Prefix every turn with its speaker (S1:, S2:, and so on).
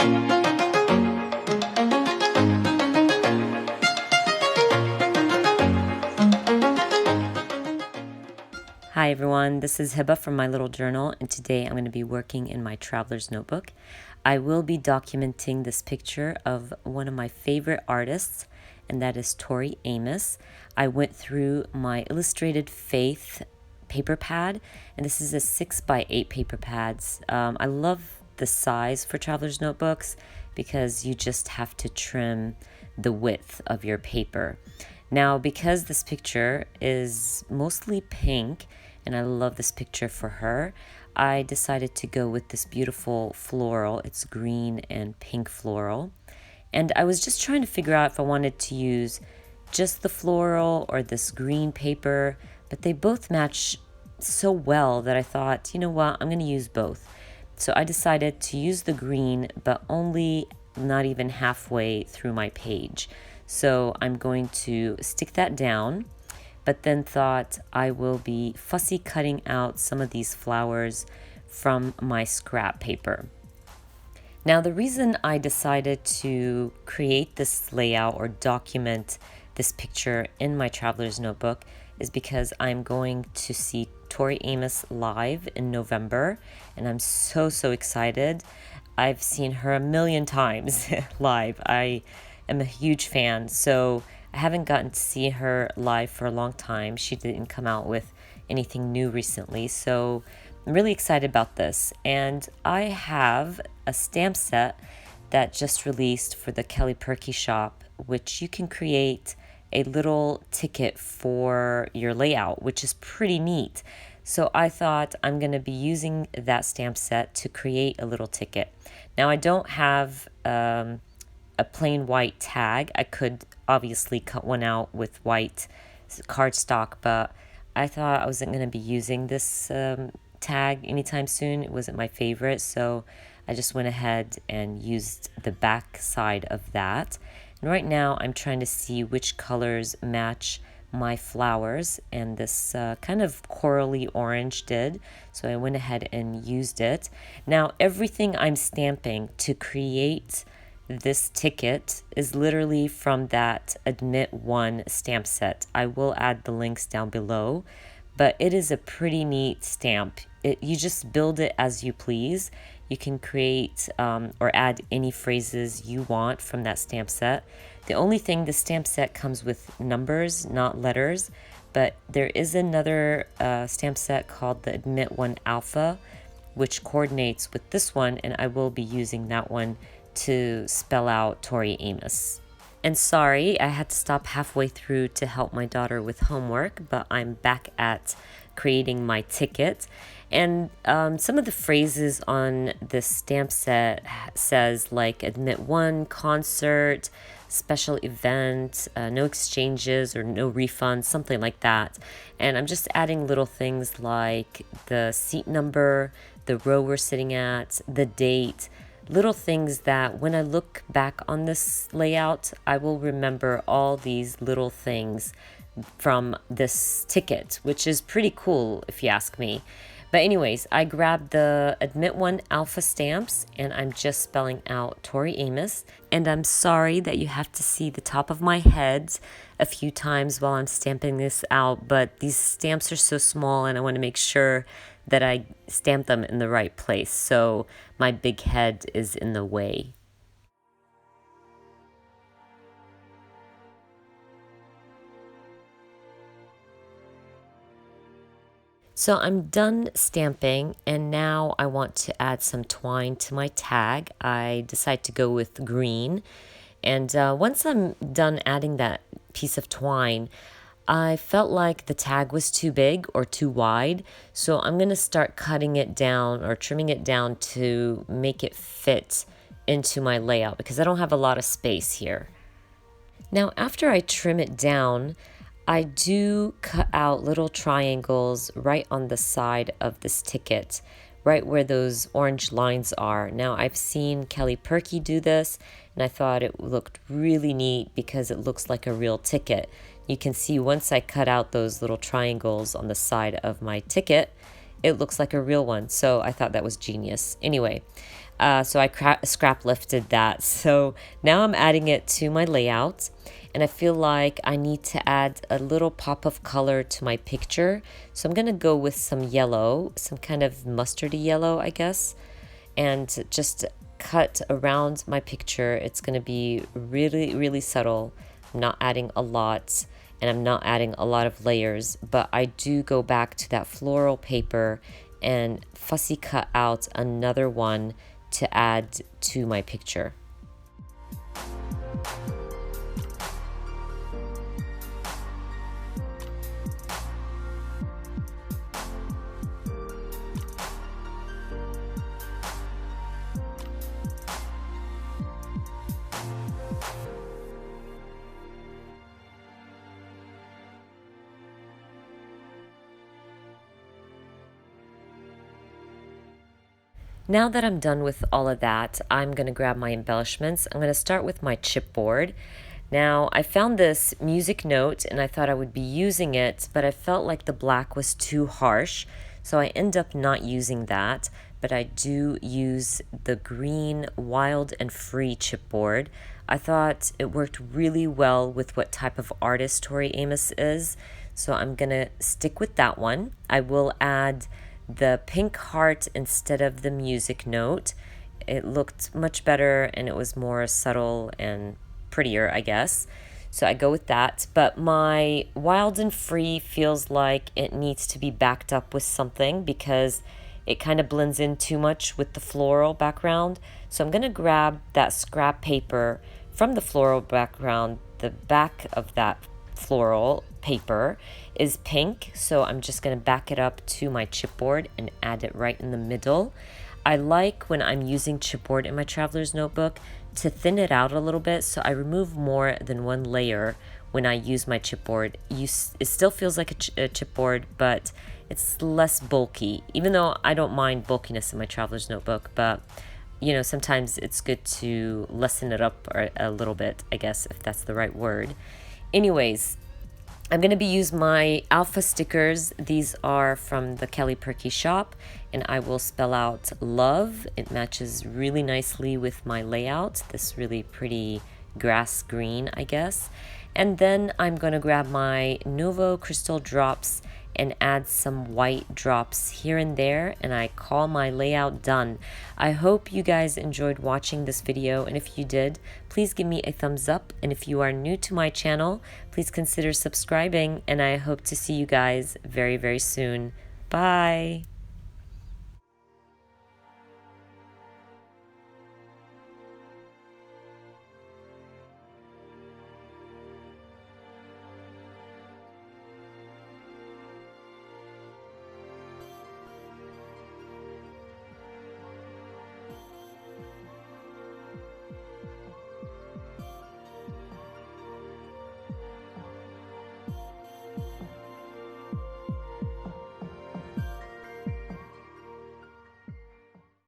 S1: Hi everyone, this is Heba from my little journal, and today I'm going to be working in my traveler's notebook. I will be documenting this picture of one of my favorite artists, and that is Tori. I went through my Illustrated Faith paper pad, and this is a 6x8 paper pads. I love the size for traveler's notebooks because you just have to trim the width of your paper. Now, because this picture is mostly pink, and I love this picture for her, I decided to go with this beautiful floral. It's green and pink floral. And I was just trying to figure out if I wanted to use just the floral or this green paper, but they both match so well that I thought, you know what, I'm going to use both. So I decided to use the green, but only not even halfway through my page. So I'm going to stick that down, but then thought I will be fussy cutting out some of these flowers from my scrap paper. Now, the reason I decided to create this layout or document this picture in my traveler's notebook is because I'm going to see Tori live in November, and I'm so excited. I've seen her a million times live. I am a huge fan, so I haven't gotten to see her live for a long time. She didn't come out with anything new recently, so I'm really excited about this. And I have a stamp set that just released for the Kelly Perky shop, which you can create a little ticket for your layout, which is pretty neat. So I thought I'm going to be using that stamp set to create a little ticket. Now, I don't have a plain white tag. I could obviously cut one out with white cardstock, but I thought I wasn't going to be using this tag anytime soon. It wasn't my favorite, so I just went ahead and used the back side of that. And right now I'm trying to see which colors match my flowers, and this kind of corally orange did, so I went ahead and used it. Now, everything I'm stamping to create this ticket is literally from that Admit One stamp set. I will add the links down below, but it is a pretty neat stamp. You just build it as you please. You can create or add any phrases you want from that stamp set. The only thing, the stamp set comes with numbers, not letters, but there is another stamp set called the Admit One Alpha, which coordinates with this one, and I will be using that one to spell out Tori. And sorry, I had to stop halfway through to help my daughter with homework, but I'm back at creating my ticket. And some of the phrases on this stamp set says like Admit One, concert, special event, no exchanges or no refunds, something like that. And I'm just adding little things like the seat number, the row we're sitting at, the date, little things that when I look back on this layout, I will remember all these little things from this ticket, which is pretty cool if you ask me. But anyways, I grabbed the Admit One Alpha stamps, and I'm just spelling out Tori. And I'm sorry that you have to see the top of my head a few times while I'm stamping this out, but these stamps are so small and I want to make sure that I stamp them in the right place, so my big head is in the way. So I'm done stamping, and now I want to add some twine to my tag. I decide to go with green, and once I'm done adding that piece of twine, I felt like the tag was too big or too wide, so I'm going to start cutting it down or trimming it down to make it fit into my layout because I don't have a lot of space here. Now, after I trim it down, I do cut out little triangles right on the side of this ticket, right where those orange lines are. Now, I've seen Kelly Perky do this, and I thought it looked really neat because it looks like a real ticket. You can see once I cut out those little triangles on the side of my ticket, it looks like a real one. So I thought that was genius. Anyway, So I scrap lifted that. So now I'm adding it to my layout, and I feel like I need to add a little pop of color to my picture. So I'm gonna go with some yellow, some kind of mustardy yellow, I guess, and just cut around my picture. It's gonna be really, really subtle. I'm not adding a lot, and I'm not adding a lot of layers, but I do go back to that floral paper and fussy cut out another one to add to my picture. Now that I'm done with all of that, I'm going to grab my embellishments. I'm going to start with my chipboard. Now, I found this music note and I thought I would be using it, but I felt like the black was too harsh, so I end up not using that. But I do use the green Wild and Free chipboard. I thought it worked really well with what type of artist Tori Amos is, so I'm going to stick with that one. I will add the pink heart instead of the music note. It looked much better and it was more subtle and prettier, I guess. So I go with that. But my Wild and Free feels like it needs to be backed up with something because it kind of blends in too much with the floral background. So I'm going to grab that scrap paper from the floral background. The back of that floral paper is pink, so I'm just going to back it up to my chipboard and add it right in the middle. I like when I'm using chipboard in my traveler's notebook to thin it out a little bit, so I remove more than one layer when I use my chipboard. It still feels like a chipboard, but it's less bulky, even though I don't mind bulkiness in my traveler's notebook. But you know, sometimes it's good to lessen it up a little bit, I guess, if that's the right word. Anyways, I'm going to be using my alpha stickers. These are from the Kelly Perky shop, and I will spell out love. It matches really nicely with my layout, this really pretty grass green, I guess. And then I'm going to grab my Nuvo crystal drops and add some white drops here and there, and I call my layout done. I hope you guys enjoyed watching this video, and if you did, please give me a thumbs up, and if you are new to my channel, please consider subscribing, and I hope to see you guys very, very soon. Bye!